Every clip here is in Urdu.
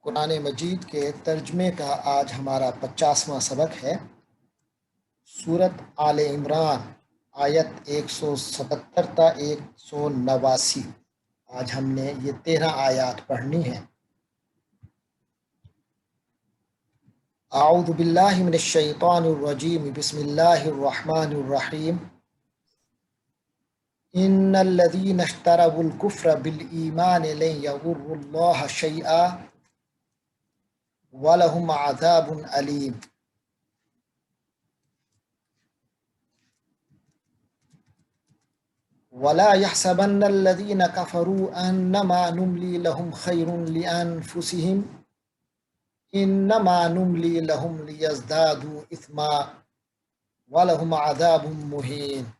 قرآن مجید کے ترجمے کا آج ہمارا 50واں سبق ہے۔ سورت آل عمران آیت 177 تا 189۔ آج ہم نے یہ 13 آیات پڑھنی ہیں۔ اعوذ باللہ من الشیطان الرجیم، بسم اللہ الرحمن الرحیم۔ ان الذین اشتروا الکفر بالایمان لن یضروا اللہ شیئا وَلَهُمْ عَذَابٌ أَلِيمٌ۔ وَلَا يَحْسَبَنَّ الَّذِينَ كَفَرُوا أَنَّمَا نُمْلِي لَهُمْ خَيْرٌ لِأَنفُسِهِمْ إِنَّمَا نُمْلِي لَهُمْ لِيَزْدَادُوا إِثْمًا وَلَهُمْ عَذَابٌ مُهِينٌ۔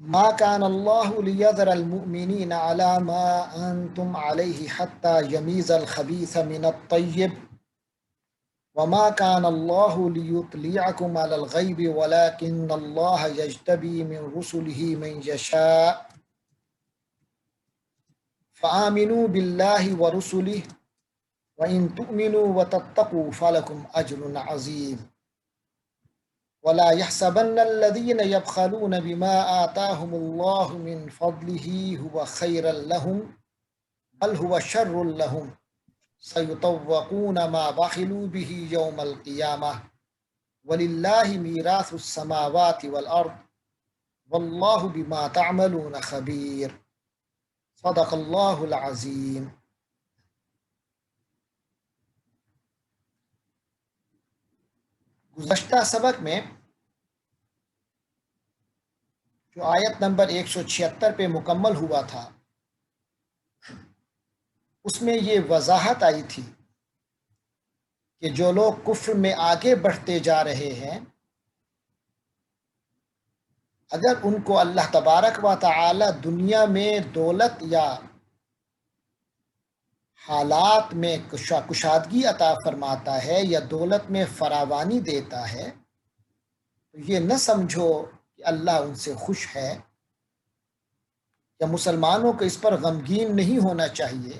ما كان الله ليذر المؤمنين على ما أنتم عليه حتى يميز الخبيث من الطيب وما كان الله ليطلعكم على الغيب ولكن الله يجتبي من رسله من يشاء فآمنوا بالله ورسله وإن تؤمنوا وتتقوا فلكم أجر عظيم۔ ولا يحسبن الذين يبخلون بما آتاهم الله من فضله هو خيرا لهم بل هو شر لهم سيطوقون ما بخلوا به يوم القيامة ولله ميراث السماوات والأرض والله بما تعملون خبير۔ صدق اللہ العظیم۔ گزشتہ سبق میں جو آیت نمبر 176 پہ مکمل ہوا تھا، اس میں یہ وضاحت آئی تھی کہ جو لوگ کفر میں آگے بڑھتے جا رہے ہیں، اگر ان کو اللہ تبارک و تعالی دنیا میں دولت یا حالات میں کشادگی عطا فرماتا ہے یا دولت میں فراوانی دیتا ہے، تو یہ نہ سمجھو کہ اللہ ان سے خوش ہے، یا مسلمانوں کو اس پر غمگین نہیں ہونا چاہیے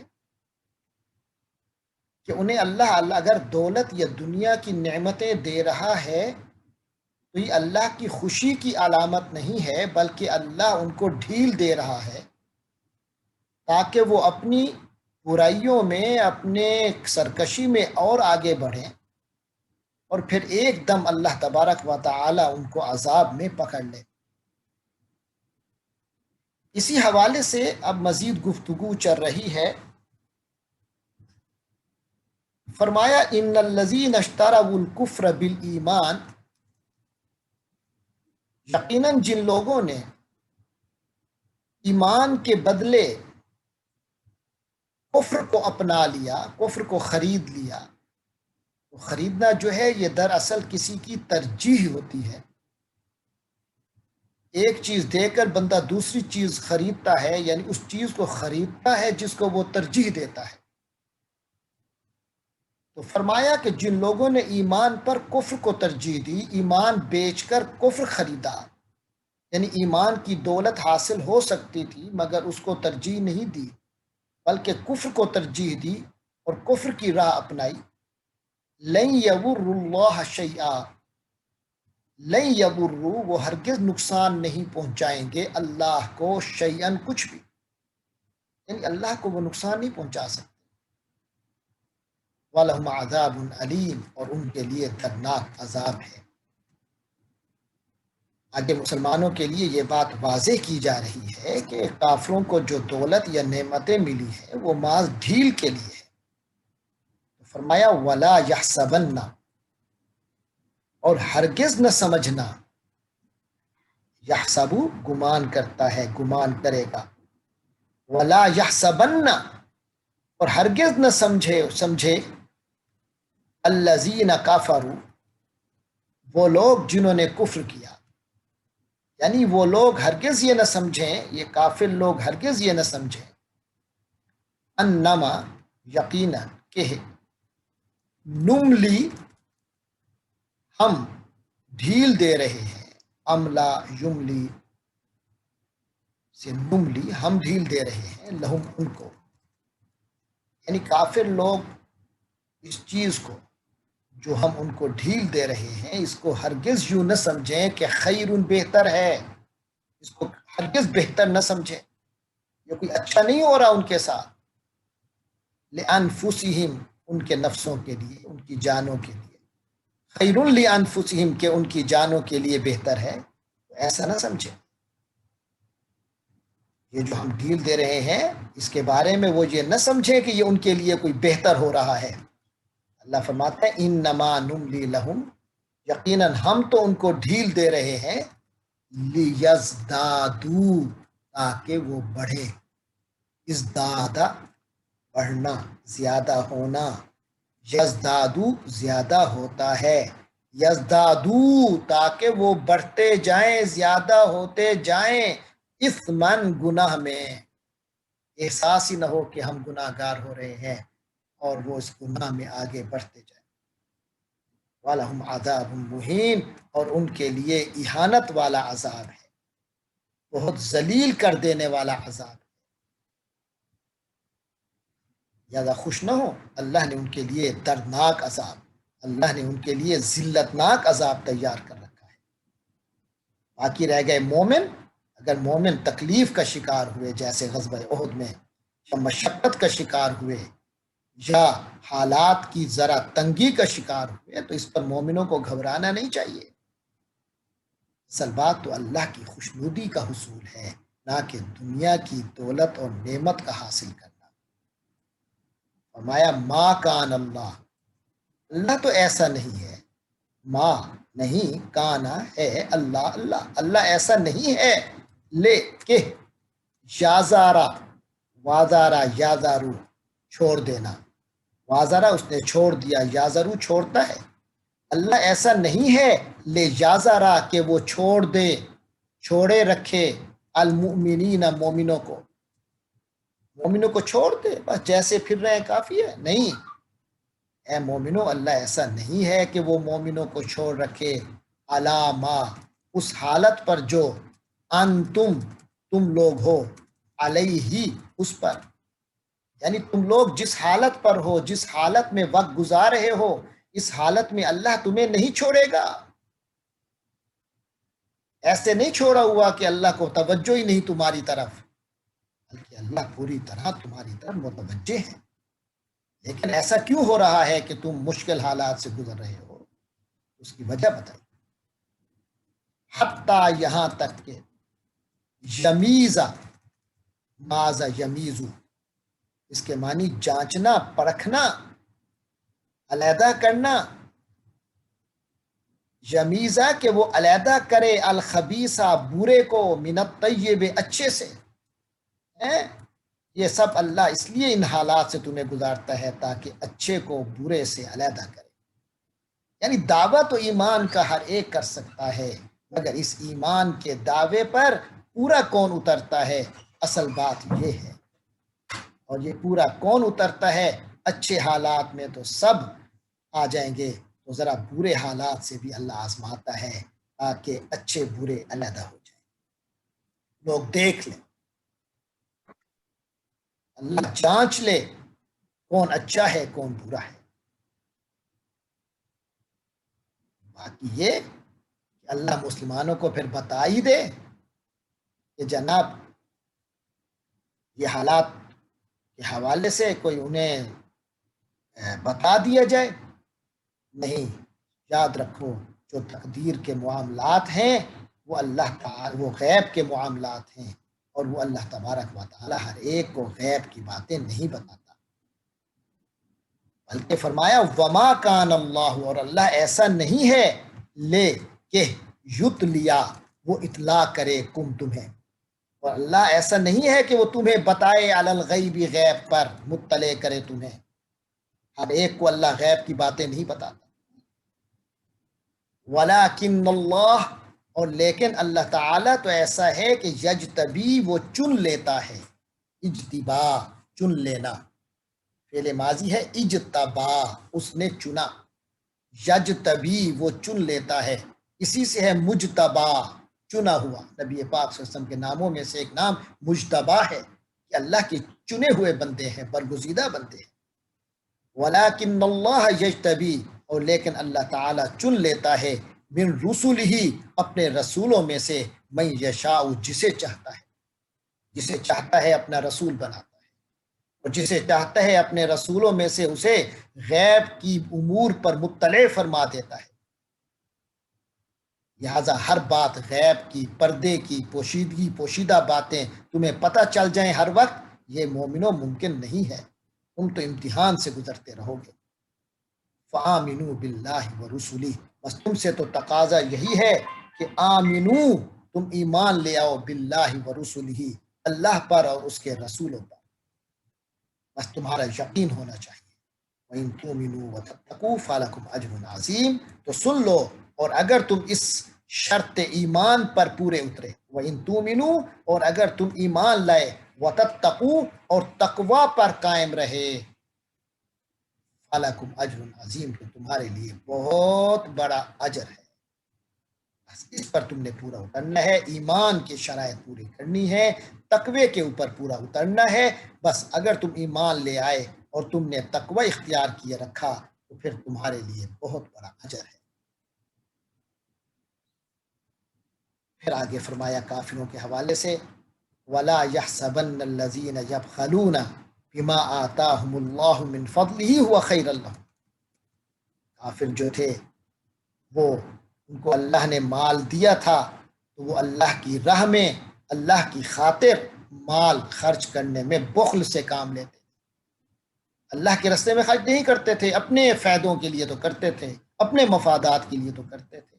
کہ انہیں اللہ اگر دولت یا دنیا کی نعمتیں دے رہا ہے تو یہ اللہ کی خوشی کی علامت نہیں ہے، بلکہ اللہ ان کو ڈھیل دے رہا ہے تاکہ وہ اپنی برائیوں میں، اپنے سرکشی میں اور آگے بڑھیں، اور پھر ایک دم اللہ تبارک و تعالی ان کو عذاب میں پکڑ لے۔ اسی حوالے سے اب مزید گفتگو چل رہی ہے۔ فرمایا ان الذین اشتروا الکفر بالایمان، یقیناً جن لوگوں نے ایمان کے بدلے کفر کو اپنا لیا، کفر کو خرید لیا۔ تو خریدنا جو ہے یہ دراصل کسی کی ترجیح ہوتی ہے۔ ایک چیز دے کر بندہ دوسری چیز خریدتا ہے، یعنی اس چیز کو خریدتا ہے جس کو وہ ترجیح دیتا ہے۔ تو فرمایا کہ جن لوگوں نے ایمان پر کفر کو ترجیح دی، ایمان بیچ کر کفر خریدا، یعنی ایمان کی دولت حاصل ہو سکتی تھی مگر اس کو ترجیح نہیں دی، بلکہ کفر کو ترجیح دی اور کفر کی راہ اپنائی۔ لن یضروا اللہ شیئا، لن یضروا، وہ ہرگز نقصان نہیں پہنچائیں گے اللہ کو، شیئن کچھ بھی، یعنی اللہ کو وہ نقصان نہیں پہنچا سکتے۔ وَلَهُمْ عَذَابٌ عَلِيمٌ، اور ان کے لیے دردناک عذاب ہے۔ آگے مسلمانوں کے لیے یہ بات واضح کی جا رہی ہے کہ کافروں کو جو دولت یا نعمتیں ملی ہے وہ محض ڈھیل کے لیے ہے۔ تو فرمایا وَلَا يَحْسَبَنَّ، اور ہرگز نہ سمجھنا، یحسب گمان کرتا ہے، گمان کرے گا، وَلَا يَحْسَبَنَّ، اور ہرگز نہ سمجھے الذین کفروا، وہ لوگ جنہوں نے کفر کیا، یعنی وہ لوگ ہرگز یہ نہ سمجھیں، یہ کافر لوگ ہرگز یہ نہ سمجھیں، انما یقیناً کہ نملی ہم ڈھیل دے رہے ہیں، املا یملی سے نملی ہم ڈھیل دے رہے ہیں، لہم ان کو، یعنی کافر لوگ اس چیز کو جو ہم ان کو ڈھیل دے رہے ہیں اس کو ہرگز یوں نہ سمجھیں کہ خیر بہتر ہے، اس کو ہرگز بہتر نہ سمجھیں، یہ کوئی اچھا نہیں ہو رہا ان کے ساتھ، لانفسہم ان کے نفسوں کے لیے، ان کی جانوں کے لیے، خیر لانفسہم کہ ان کی جانوں کے لیے بہتر ہے، ایسا نہ سمجھیں، یہ جو ہم ڈھیل دے رہے ہیں اس کے بارے میں وہ یہ نہ سمجھیں کہ یہ ان کے لیے کوئی بہتر ہو رہا ہے۔ اللہ فرماتا ہے انما نملی لہم، یقیناً ہم تو ان کو ڈھیل دے رہے ہیں، لیزدادو تاکہ وہ بڑھے، ازدادا بڑھنا، زیادہ ہونا، یزدادو زیادہ ہوتا ہے، یزدادو تاکہ وہ بڑھتے جائیں، زیادہ ہوتے جائیں، اثمن گناہ میں، احساس ہی نہ ہو کہ ہم گناہ گار ہو رہے ہیں اور وہ اس گناہ میں آگے بڑھتے جائیں۔ وَلَهُمْ عَذَابٌ مُّهِينٌ، اور ان کے لیے اہانت والا عذاب ہے، بہت ذلیل کر دینے والا عذاب ہے۔ زیادہ خوش نہ ہو، اللہ نے ان کے لیے دردناک عذاب، اللہ نے ان کے لیے ذلتناک عذاب تیار کر رکھا ہے۔ باقی رہ گئے مومن، اگر مومن تکلیف کا شکار ہوئے جیسے غزوہ احد میں، یا مشقت کا شکار ہوئے، یا حالات کی ذرا تنگی کا شکار ہوئے، تو اس پر مومنوں کو گھبرانا نہیں چاہیے۔ اصل بات تو اللہ کی خوشنودی کا حصول ہے، نہ کہ دنیا کی دولت اور نعمت کا حاصل کرنا۔ فرمایا ما کان اللہ، اللہ تو ایسا نہیں ہے، ما نہیں، کانا ہے، اللہ اللہ اللہ ایسا نہیں ہے، لے کہ یازارا، وازارا یازارو چھوڑ دینا، وازارا اس نے چھوڑ دیا، یازارو چھوڑتا ہے، اللہ ایسا نہیں ہے لے یازارا کہ وہ چھوڑ دے، چھوڑے رکھے، المؤمنین مومنوں کو، مومنوں کو چھوڑ دے بس جیسے پھر رہے ہیں کافی ہے، نہیں، اے مومنوں اللہ ایسا نہیں ہے کہ وہ مومنوں کو چھوڑ رکھے، علامہ اس حالت پر جو انتم تم لوگ ہو، علیہ اس پر، یعنی تم لوگ جس حالت پر ہو، جس حالت میں وقت گزار رہے ہو، اس حالت میں اللہ تمہیں نہیں چھوڑے گا۔ ایسے نہیں چھوڑا ہوا کہ اللہ کو توجہ ہی نہیں تمہاری طرف، بلکہ اللہ پوری طرح تمہاری طرف متوجہ ہے، لیکن ایسا کیوں ہو رہا ہے کہ تم مشکل حالات سے گزر رہے ہو، اس کی وجہ بتائیے۔ حتیٰ یہاں تک کہ یمیزا، ماذا یمیزو، اس کے معنی جانچنا، پرکھنا، علیحدہ کرنا، یمیزا کہ وہ علیحدہ کرے، الخبیثہ برے کو، من الطیب اچھے سے، یہ سب اللہ اس لیے ان حالات سے تمہیں گزارتا ہے تاکہ اچھے کو برے سے علیحدہ کرے۔ یعنی دعویٰ تو ایمان کا ہر ایک کر سکتا ہے، مگر اس ایمان کے دعوے پر پورا کون اترتا ہے، اصل بات یہ ہے، اور یہ پورا کون اترتا ہے، اچھے حالات میں تو سب آ جائیں گے، تو ذرا برے حالات سے بھی اللہ آزماتا ہے تاکہ اچھے برے علیحدہ ہو جائیں، لوگ دیکھ لیں، اللہ جانچ لے کون اچھا ہے کون برا ہے۔ باقی یہ کہ اللہ مسلمانوں کو پھر بتا ہی دے کہ جناب یہ حالات کے حوالے سے کوئی انہیں بتا دیا جائے، نہیں، یاد رکھو جو تقدیر کے معاملات ہیں وہ اللہ تعالی، وہ غیب کے معاملات ہیں، اور وہ اللہ تبارک و تعالی ہر ایک کو غیب کی باتیں نہیں بتاتا، بلکہ فرمایا وما کان اللہ، اور اللہ ایسا نہیں ہے لے کہ یتلیا وہ اطلاع کرے کم تمہیں، اور اللہ ایسا نہیں ہے کہ وہ تمہیں بتائے علی الغیب غیب پر مطلع کرے تمہیں، ہر ایک کو اللہ غیب کی باتیں نہیں بتاتا، ولیکن اللہ اور لیکن اللہ تعالیٰ تو ایسا ہے کہ یجتبی، وہ چن لیتا ہے، اجتبا چن لینا، فعل ماضی ہے، اجتبا اس نے چنا، یجتبی وہ چن لیتا ہے، اسی سے ہے مجتبا چنا ہوا۔ نبی پاک صلی اللہ علیہ وسلم کے ناموں میں سے ایک نام مجتبا ہے کہ اللہ کے چنے ہوئے بندے ہیں، برگزیدہ بندے ہیں۔ وَلَٰكِنَّ اللَّهَ یجتبی، اور لیکن اللہ تعالیٰ چن لیتا ہے، من رسلہ اپنے رسولوں میں سے، من یشاء جسے چاہتا ہے، جسے چاہتا ہے اپنا رسول بناتا ہے، اور جسے چاہتا ہے اپنے رسولوں میں سے اسے غیب کی امور پر مطلع فرما دیتا ہے۔ لہٰذا ہر بات غیب کی، پردے کی، پوشیدگی، پوشیدہ باتیں تمہیں پتہ چل جائیں ہر وقت، یہ مومنوں ممکن نہیں ہے، تم تو امتحان سے گزرتے رہو گے۔ فآمنوا باللہ ورسلہ، بس تم سے تو تقاضا یہی ہے کہ آمنو، تم ایمان لے آؤ، باللہ ورسلہ، اللہ پر اور اس کے رسولوں پر، بس تمہارا یقین ہونا چاہیے۔ وَإِن تُؤْمِنُوا وَتَتَّقُوا فَلَكُمْ أَجْرٌ عَظِيمٌ، تو سن لو، اور اگر تم اس شرط ایمان پر پورے اترے، وَإِن تُؤْمِنُوا، اور اگر تم ایمان لائے، وَتَتَّقُوا، اور تقوی پر قائم رہے، فَلَكُمْ أَجْرٌ عَظِيمٌ، تو تمہارے لیے بہت بڑا اجر ہے۔ بس اس پر تم نے پورا اترنا ہے، ایمان کی شرائط پوری کرنی ہے، تقوی کے اوپر پورا اترنا ہے۔ بس اگر تم ایمان لے آئے اور تم نے تقوی اختیار کیے رکھا تو پھر تمہارے لیے بہت بڑا اجر ہے۔ پھر آگے فرمایا کافروں کے حوالے سے، وَلَا يَحْسَبَنَّ الَّذِينَ يَبْخَلُونَ بِمَا آتَاهُمُ اللَّهُ مِنْ فَضْلِهِ هُوَ خَيْرًا لَهُمْ، کافر جو تھے وہ، ان کو اللہ نے مال دیا تھا تو وہ اللہ کی راہ میں، اللہ کی خاطر مال خرچ کرنے میں بخل سے کام لیتے، اللہ کے راستے میں خرچ نہیں کرتے تھے، اپنے فائدوں کے لیے تو کرتے تھے، اپنے مفادات کے لیے تو کرتے تھے،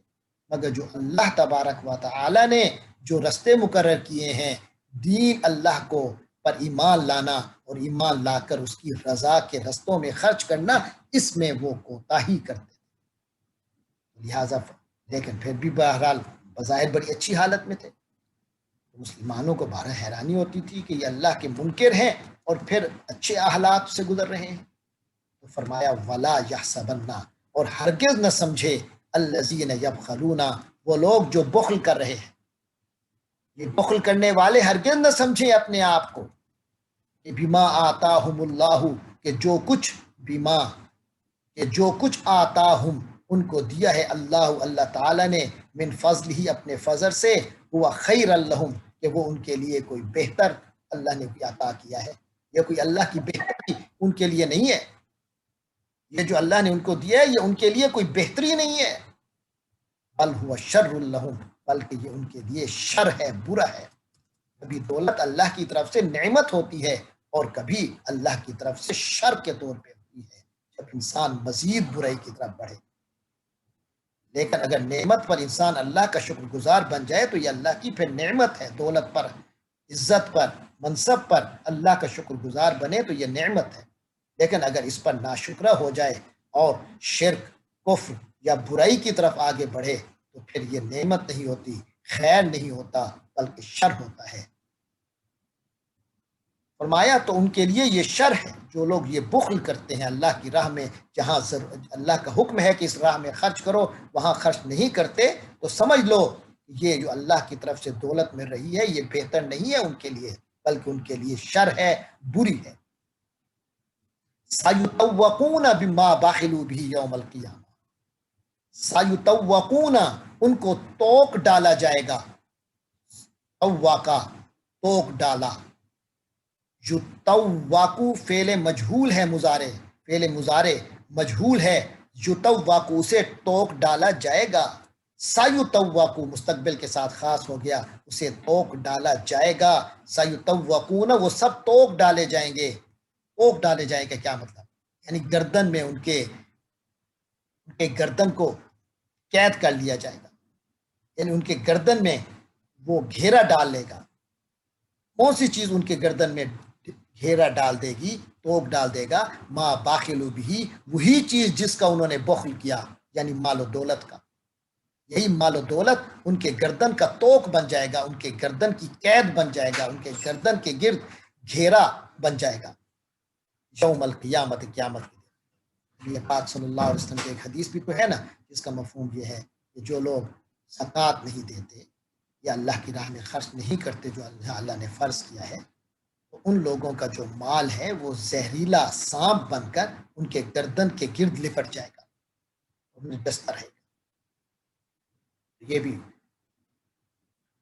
مگر جو اللہ تبارک و تعالی نے جو راستے مقرر کیے ہیں، دین اللہ کو پر ایمان لانا اور ایمان لا کر اس کی رضا کے رستوں میں خرچ کرنا، اس میں وہ کوتاہی کرتے تھے، لہٰذا لیکن پھر بھی بہرحال بظاہر بڑی اچھی حالت میں تھے۔ مسلمانوں کو بہرحال حیرانی ہوتی تھی کہ یہ اللہ کے منکر ہیں اور پھر اچھے حالات سے گزر رہے ہیں، تو فرمایا ولا یحسبن، اور ہرگز نہ سمجھے، الذین یبخلون، وہ لوگ جو بخل کر رہے ہیں، یہ بخل کرنے والے ہرگز نہ سمجھیں اپنے آپ کو کہ بما آتاہم اللہ، کہ جو کچھ بما، کہ جو کچھ آتاہم ان کو دیا ہے، اللہ تعالیٰ نے، من فضل ہی اپنے فضل سے، ہوا خیر لہم، کہ وہ ان کے لیے کوئی بہتر اللہ نے کوئی عطا کیا ہے، یہ کوئی اللہ کی بہتری ان کے لیے نہیں ہے، یہ جو اللہ نے ان کو دیا ہے یہ ان کے لیے کوئی بہتری نہیں ہے، بل ہوا شر لہم، بلکہ یہ ان کے لیے شر ہے، برا ہے۔ کبھی دولت اللہ کی طرف سے نعمت ہوتی ہے اور کبھی اللہ کی طرف سے شر کے طور پہ ہوتی ہے، جب انسان مزید برائی کی طرف بڑھے۔ لیکن اگر نعمت پر انسان اللہ کا شکر گزار بن جائے تو یہ اللہ کی پھر نعمت ہے، دولت پر، عزت پر، منصب پر اللہ کا شکر گزار بنے تو یہ نعمت ہے، لیکن اگر اس پر ناشکرہ ہو جائے اور شرک، کفر یا برائی کی طرف آگے بڑھے تو پھر یہ نعمت نہیں ہوتی، خیر نہیں ہوتا، بلکہ شر ہوتا ہے۔ فرمایا تو ان کے لیے یہ شر ہے جو لوگ یہ بخل کرتے ہیں اللہ کی راہ میں، جہاں اللہ کا حکم ہے کہ اس راہ میں خرچ کرو وہاں خرچ نہیں کرتے، تو سمجھ لو یہ جو اللہ کی طرف سے دولت مل رہی ہے یہ بہتر نہیں ہے ان کے لیے، بلکہ ان کے لیے شر ہے، بری ہے۔ سَيُطَوَّقُونَ بِمَا بَخِلُوا بِهِ يَوْمَ الْقِيَامَةِ، سَيُطَوَّقُونَ، ان کو توق ڈالا جائے گا، طوّقا توق ڈالا، یطوّقو فعل مجہول ہے، مضارع، فعل مضارع مجہول ہے، یطوّقو اسے توق ڈالا جائے گا، سیطوّقو مستقبل کے ساتھ خاص ہو گیا، اسے توق ڈالا جائے گا، سیطوّقون وہ سب توق ڈالے جائیں گے۔ توق ڈالے جائیں گے کیا مطلب؟ یعنی گردن میں ان کے گردن کو قید کر لیا جائے گا، یعنی ان کے گردن میں وہ گھیرا ڈال لے گا۔ کون سی چیز ان کے گردن میں گھیرا ڈال دے گی، توق ڈال دے گا؟ ما باخلوا بھی، وہی چیز جس کا انہوں نے بخل کیا، یعنی مال و دولت کا، یہی مال و دولت ان کے گردن کا توق بن جائے گا، ان کے گردن کی قید بن جائے گا، ان کے گردن کے گرد گھیرا بن جائے گا یوم القیامت، قیامت کے دن۔ یہ پاک صلی اللہ علیہ وسلم کی ایک حدیث بھی تو ہے نا، جس کا مفہوم یہ ہے کہ جو لوگ زکوٰۃ نہیں دیتے یا اللہ کی راہ میں خرچ نہیں کرتے جو اللہ نے فرض کیا ہے، تو ان لوگوں کا جو مال ہے وہ زہریلا سانپ بن کر ان کے گردن کے گرد لپٹ جائے گا، انہیں ڈستا رہے گا۔ یہ بھی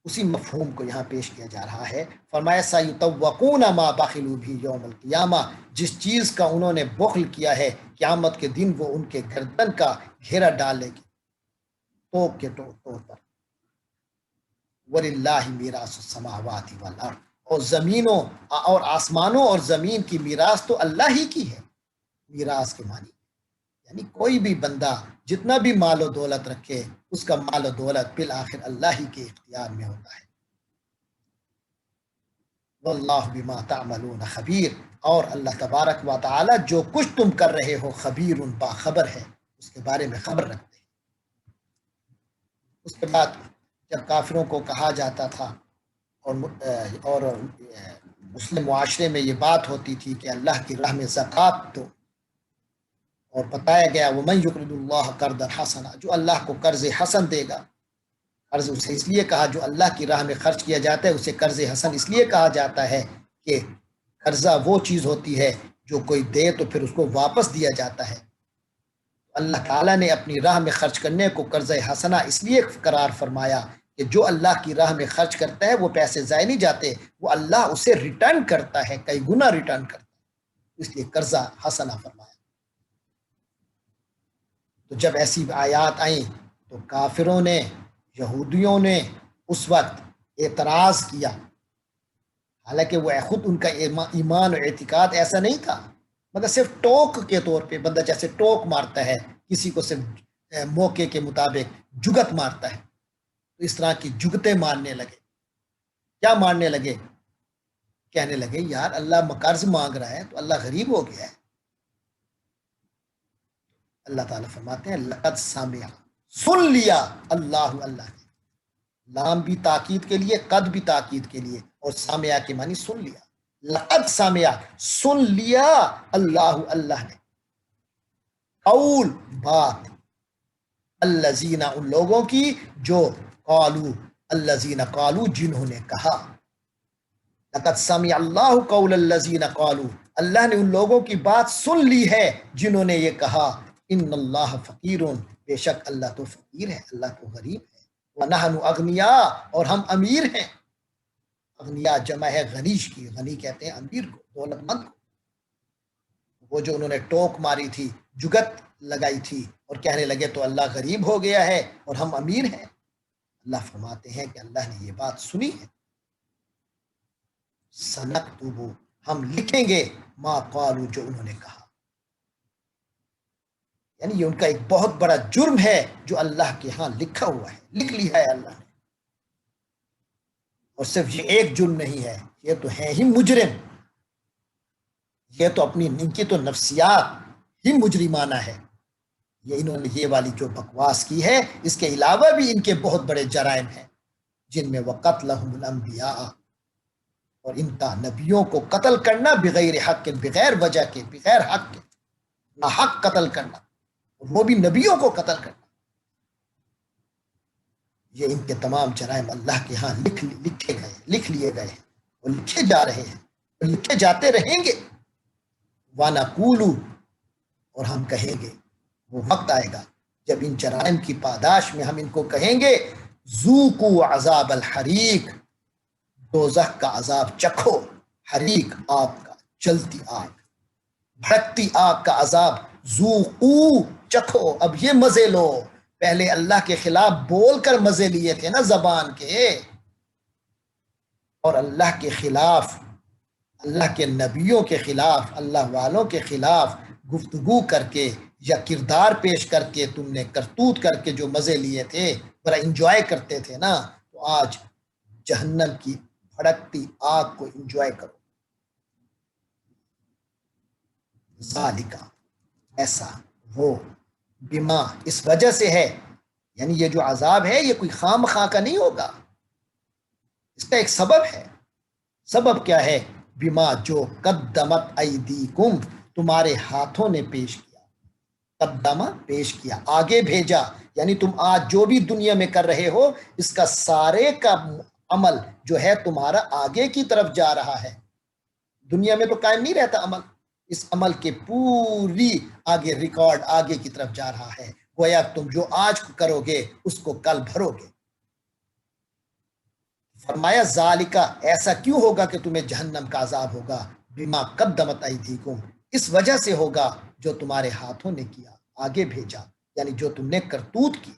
اسی مفہوم کو یہاں پیش کیا جا رہا ہے۔ فرمایا سَيُطَوَّقُونَ مَا بَخِلُوا بِهِ يَوْمَ الْقِيَامَةِ، جس چیز کا انہوں نے بخل کیا ہے قیامت کے دن وہ ان کے گردن کا گھیرا ڈالے گی توق کے طور پر۔ وَلِلَّهِ مِيرَاثُ السَّمَاوَاتِ وَالْأَرْضِ، اور زمینوں اور آسمانوں اور زمین کی میراث تو اللہ ہی کی ہے۔ میراث کے معنی یعنی کوئی بھی بندہ جتنا بھی مال و دولت رکھے، اس کا مال و دولت بالآخر اللہ ہی کے اختیار میں ہوتا ہے۔ واللہ بما تعملون خبیر، اور اللہ تبارک و تعالی جو کچھ تم کر رہے ہو خبیر، باخبر ہے، اس کے بارے میں خبر رکھتے ہیں۔ اس کے بعد جب کافروں کو کہا جاتا تھا اور مسلم معاشرے میں یہ بات ہوتی تھی کہ اللہ کی راہ میں زکوٰۃ دو، اور بتایا گیا وَمَن يُقْرِضُ اللَّهَ قَرْضًا حَسَنًا، جو اللہ کو قرض حسن دے گا۔ قرض اسے اس لیے کہا جو اللہ کی راہ میں خرچ کیا جاتا ہے اسے قرض حسن اس لیے کہا جاتا ہے کہ قرضہ وہ چیز ہوتی ہے جو کوئی دے تو پھر اس کو واپس دیا جاتا ہے۔ اللہ تعالیٰ نے اپنی راہ میں خرچ کرنے کو قرض حسنہ اس لیے قرار فرمایا کہ جو اللہ کی راہ میں خرچ کرتا ہے وہ پیسے ضائع نہیں جاتے، وہ اللہ اسے ریٹرن کرتا ہے، کئی گنا ریٹرن کرتا ہے، اس لیے قرضہ حسنہ فرمایا۔ تو جب ایسی آیات آئیں تو کافروں نے، یہودیوں نے اس وقت اعتراض کیا، حالانکہ وہ خود ان کا ایمان و اعتقاد ایسا نہیں تھا، مگر صرف ٹوک کے طور پہ، بندہ جیسے ٹوک مارتا ہے کسی کو، صرف موقع کے مطابق جگت مارتا ہے، تو اس طرح کی جگتیں مارنے لگے۔ کیا مارنے لگے؟ کہنے لگے یار اللہ قرض مانگ رہا ہے تو اللہ غریب ہو گیا ہے۔ اللہ تعالیٰ فرماتے ہیں لقد سمع، سن لیا اللہ، اللہ نے، لام بھی تاکید کے لیے، قد بھی تاکید کے لیے، اور سامعہ کے معنی سن لیا۔ لقد سمع، سن لیا اللہ، اللہ نے، قول بات، الذین ان لوگوں کی جو قالو، الذین قالو جنہوں نے کہا، لقد سمع اللہ قول الذین قالو، اللہ نے ان لوگوں کی بات سن لی ہے جنہوں نے یہ کہا ان اللہ فقیر، بے شک اللہ تو فقیر ہے، اللہ تو غریب ہے، وَنَحْنُ أَغْنِيَاء، اور ہم امیر ہیں۔ اغنیا جمع ہے غنیش کی، غنی کہتے ہیں امیر کو، دولت مند کو۔ وہ جو انہوں نے ٹوک ماری تھی، جگت لگائی تھی اور کہنے لگے تو اللہ غریب ہو گیا ہے اور ہم امیر ہیں، اللہ فرماتے ہیں کہ اللہ نے یہ بات سنی ہے۔ سَنَكْتُبُ، ہم لکھیں گے، ما قالوا، جو انہوں نے کہا، یعنی یہ ان کا ایک بہت بڑا جرم ہے جو اللہ کے ہاں لکھا ہوا ہے، لکھ لیا ہے اللہ نے۔ اور صرف یہ ایک جرم نہیں ہے، یہ تو ہے ہی مجرم، یہ تو اپنی ان کی تو نفسیات ہی مجرمانہ ہے۔ یہ انہوں نے یہ والی جو بکواس کی ہے، اس کے علاوہ بھی ان کے بہت بڑے جرائم ہیں، جن میں وَقَتْلَهُمُ الْأَنْبِيَاءَ، اور ان کا نبیوں کو قتل کرنا بغیر حق کے، بغیر وجہ کے، بغیر حق کے، ناحق قتل کرنا، وہ بھی نبیوں کو قتل کرنا، یہ ان کے تمام جرائم اللہ کے ہاں لکھے گئے، لکھ لیے گئے ہیں، اور لکھے جا رہے ہیں، اور لکھے جاتے رہیں گے۔ وَنَقُولُ، اور ہم کہیں گے، وہ وقت آئے گا جب ان جرائم کی پاداش میں ہم ان کو کہیں گے ذوقوا عذاب الحریق، دوزخ کا عذاب چکھو، حریق آگ کا، جلتی آگ، بھڑکتی آگ کا عذاب، ذوقوا، چکھو، اب یہ مزے لو۔ پہلے اللہ کے خلاف بول کر مزے لیے تھے نا زبان کے، اور اللہ کے خلاف، اللہ کے نبیوں کے خلاف، اللہ والوں کے خلاف گفتگو کر کے یا کردار پیش کر کے، تم نے کرتوت کر کے جو مزے لیے تھے، بڑا انجوائے کرتے تھے نا، تو آج جہنم کی بھڑکتی آگ کو انجوائے کرو۔ ذالکا، ایسا وہ، بما، اس وجہ سے ہے، یعنی یہ جو عذاب ہے یہ کوئی خام خواہ کا نہیں ہوگا، اس کا ایک سبب ہے۔ سبب کیا ہے؟ بما جو قدمت ایدیکم، تمہارے ہاتھوں نے پیش کیا، قدمہ پیش کیا، آگے بھیجا، یعنی تم آج جو بھی دنیا میں کر رہے ہو اس کا سارے کا عمل جو ہے تمہارا آگے کی طرف جا رہا ہے۔ دنیا میں تو قائم نہیں رہتا عمل، اس عمل کے پوری آگے ریکارڈ آگے کی طرف جا رہا ہے، گویا تم جو آج کرو گے اس کو کل بھرو گے۔ فرمایا ذالکا، ایسا کیوں ہوگا کہ تمہیں جہنم کا عذاب ہوگا؟ بما قدمت ایدیکم، اس وجہ سے ہوگا جو تمہارے ہاتھوں نے کیا، آگے بھیجا، یعنی جو تم نے کرتوت کی،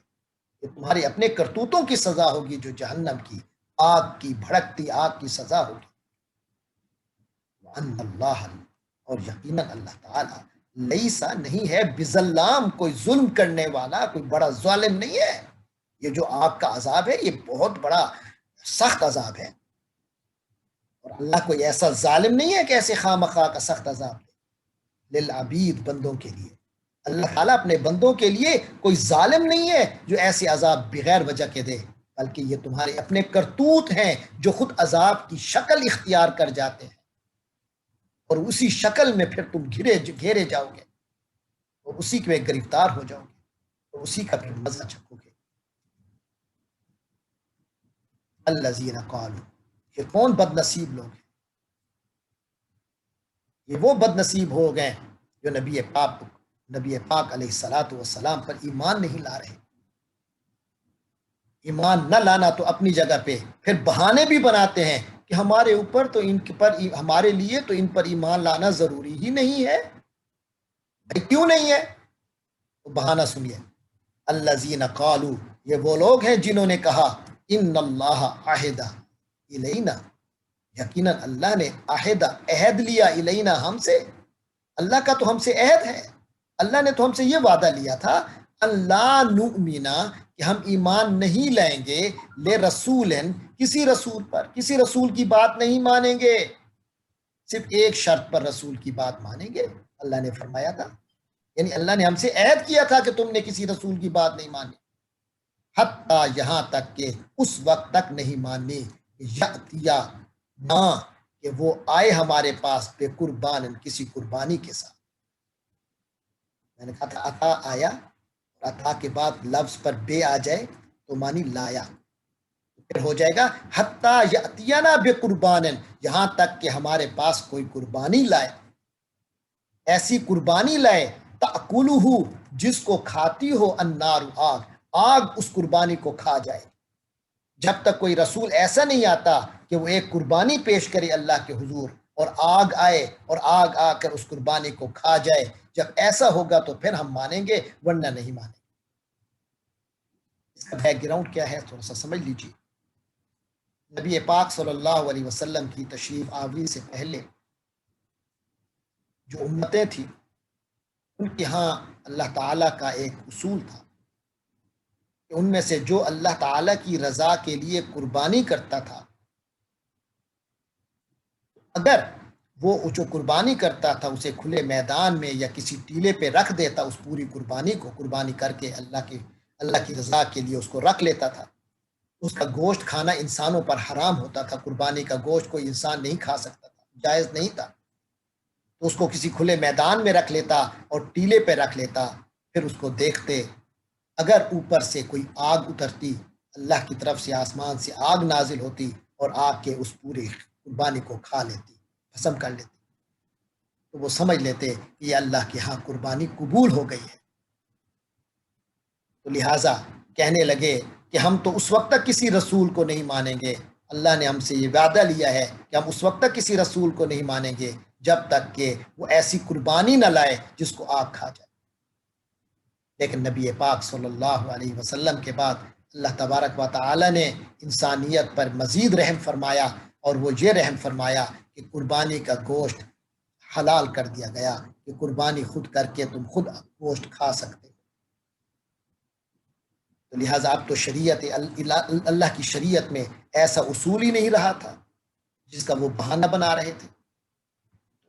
یہ تمہارے اپنے کرتوتوں کی سزا ہوگی، جو جہنم کی آگ کی بھڑکتی آگ کی سزا ہوگی۔ وَأَنَّ اللَّهَ، اور یقیناً اللہ تعالیٰ، لیسا نہیں ہے بظلام، کوئی ظلم کرنے والا، کوئی بڑا ظالم نہیں ہے۔ یہ جو آگ کا عذاب ہے یہ بہت بڑا سخت عذاب ہے، اور اللہ کوئی ایسا ظالم نہیں ہے کہ ایسے خواہ مخواہ کا سخت عذاب دے۔ للعبید، بندوں کے لیے، اللہ تعالیٰ اپنے بندوں کے لیے کوئی ظالم نہیں ہے جو ایسے عذاب بغیر وجہ کے دے، بلکہ یہ تمہارے اپنے کرتوت ہیں جو خود عذاب کی شکل اختیار کر جاتے ہیں، اور اسی شکل میں پھر تم گھیرے جاؤ گے، اور اسی میں گرفتار ہو جاؤ گے، اور اسی کا پھر مزہ چکھو گے۔ الذین قالوا، یہ کون بد نصیب لوگ ہیں؟ یہ وہ بد نصیب ہو گئے جو نبی پاک علیہ الصلاۃ والسلام پر ایمان نہیں لا رہے۔ ایمان نہ لانا تو اپنی جگہ پہ، پھر بہانے بھی بناتے ہیں کہ ہمارے اوپر تو ہمارے لیے تو ان پر ایمان لانا ضروری ہی نہیں ہے۔ بھائی کیوں نہیں ہے؟ تو بہانہ سنیے، الذین قالوا، یہ وہ لوگ ہیں جنہوں نے کہا، ان اللہ عہد الینا، یقیناً اللہ نے عہد لیا، الینا، ہم سے، اللہ کا تو ہم سے عہد ہے، اللہ نے تو ہم سے یہ وعدہ لیا تھا، اللہ نؤمنا، کہ ہم ایمان نہیں لائیں گے، لے رسول، کسی رسول پر، کسی رسول کی بات نہیں مانیں گے، صرف ایک شرط پر رسول کی بات مانیں گے، اللہ نے فرمایا تھا، یعنی اللہ نے ہم سے عہد کیا تھا کہ تم نے کسی رسول کی بات نہیں مانی، حتیٰ، یہاں تک کہ، اس وقت تک نہیں ماننی، یأتیا، نہ کہ وہ آئے ہمارے پاس، بے قربان، کسی قربانی کے ساتھ۔ میں نے کہا تھا عطا آیا، عطا کے بعد لفظ پر بے آ جائے تو مانی لایا، پھر ہو جائے گا حتیٰ یأتینا بے قربان، یہاں تک کہ ہمارے پاس کوئی قربانی لائے، ایسی قربانی لائے، تأکلہ، جس کو کھاتی ہو النار، آگ اس قربانی کو کھا جائے۔ جب تک کوئی رسول ایسا نہیں آتا کہ وہ ایک قربانی پیش کرے اللہ کے حضور، اور آگ آئے اور آگ آ کر اس قربانی کو کھا جائے، جب ایسا ہوگا تو پھر ہم مانیں گے، ورنہ نہیں مانیں گے۔ اس کا بیک گراؤنڈ کیا ہے تھوڑا سا سمجھ لیجیے۔ نبی پاک صلی اللہ علیہ وسلم کی تشریف آوری سے پہلے جو امتیں تھیں، ان کے ہاں اللہ تعالیٰ کا ایک اصول تھا کہ ان میں سے جو اللہ تعالیٰ کی رضا کے لیے قربانی کرتا تھا، اگر وہ جو قربانی کرتا تھا اسے کھلے میدان میں یا کسی ٹیلے پہ رکھ دیتا، اس پوری قربانی کو قربانی کر کے اللہ کی رضا کے لیے اس کو رکھ لیتا تھا، اس کا گوشت کھانا انسانوں پر حرام ہوتا تھا، قربانی کا گوشت کوئی انسان نہیں کھا سکتا تھا، جائز نہیں تھا، تو اس کو کسی کھلے میدان میں رکھ لیتا اور ٹیلے پہ رکھ لیتا، پھر اس کو دیکھتے، اگر اوپر سے کوئی آگ اترتی، اللہ کی طرف سے آسمان سے آگ نازل ہوتی اور آگ کے اس پورے قربانی کو کھا لیتی، بھسم کر لیتی، تو وہ سمجھ لیتے کہ یہ اللہ کے ہاں قربانی قبول ہو گئی ہے۔ تو لہٰذا کہنے لگے کہ ہم تو اس وقت تک کسی رسول کو نہیں مانیں گے، اللہ نے ہم سے یہ وعدہ لیا ہے کہ ہم اس وقت تک کسی رسول کو نہیں مانیں گے جب تک کہ وہ ایسی قربانی نہ لائے جس کو آگ کھا جائے۔ لیکن نبی پاک صلی اللہ علیہ وسلم کے بعد اللہ تبارک و تعالی نے انسانیت پر مزید رحم فرمایا، اور وہ یہ رحم فرمایا کہ قربانی کا گوشت حلال کر دیا گیا، کہ قربانی خود کر کے تم خود گوشت کھا سکتے۔ تو لہٰذا اب تو شریعت اللہ کی شریعت میں ایسا اصول ہی نہیں رہا تھا جس کا وہ بہانہ بنا رہے تھے۔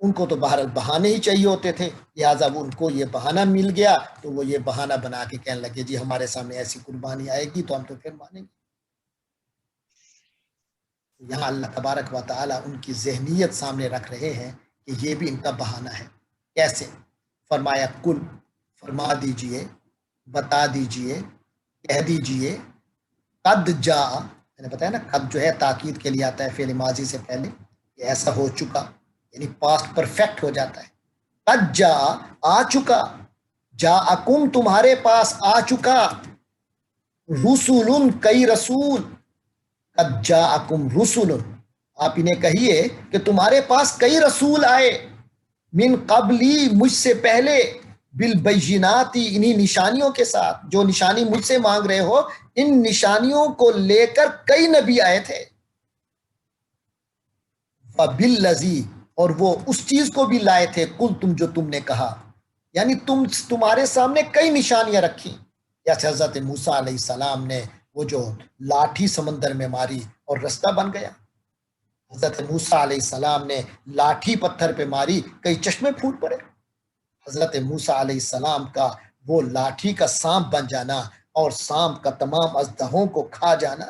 ان کو تو بہرحال بہانے ہی چاہیے ہوتے تھے، لہٰذا وہ ان کو یہ بہانہ مل گیا تو وہ یہ بہانہ بنا کے کہنے لگے جی ہمارے سامنے ایسی قربانی آئے گی تو ہم تو پھر مانیں گے۔ یہاں اللہ تبارک و تعالیٰ ان کی ذہنیت سامنے رکھ رہے ہیں کہ یہ بھی ان کا بہانہ ہے۔ کیسے؟ فرمایا کل، فرما دیجئے، بتا دیجئے، کہہ دیجئے، قد جا، میں نے بتایا نا قد جو ہے تاکید کے لیے آتا ہے فعل ماضی سے پہلے، کہ ایسا ہو چکا، یعنی پاسٹ پرفیکٹ ہو جاتا ہے۔ قد جا، آ چکا، جا اکم، تمہارے پاس آ چکا، رسول، کئی رسول، قد جاءکم رسول، آپ انہیں کہیے کہ تمہارے پاس کئی رسول آئے، من قبلی، مجھ سے پہلے، بالبینات، انہی نشانیوں کے ساتھ، جو نشانی مجھ سے مانگ رہے ہو ان نشانیوں کو لے کر کئی نبی آئے تھے، وبالذی، اور وہ اس چیز کو بھی لائے تھے، کل تم، جو تم نے کہا، یعنی تمہارے سامنے کئی نشانیاں رکھی، جیسے حضرت موسیٰ علیہ السلام نے وہ جو لاٹھی سمندر میں ماری اور رستہ بن گیا، حضرت موسیٰ علیہ السلام نے لاٹھی پتھر پہ ماری، کئی چشمے پھوٹ پڑے، حضرت موسیٰ علیہ السلام کا وہ لاٹھی کا سانپ بن جانا اور سانپ کا تمام اژدہوں کو کھا جانا،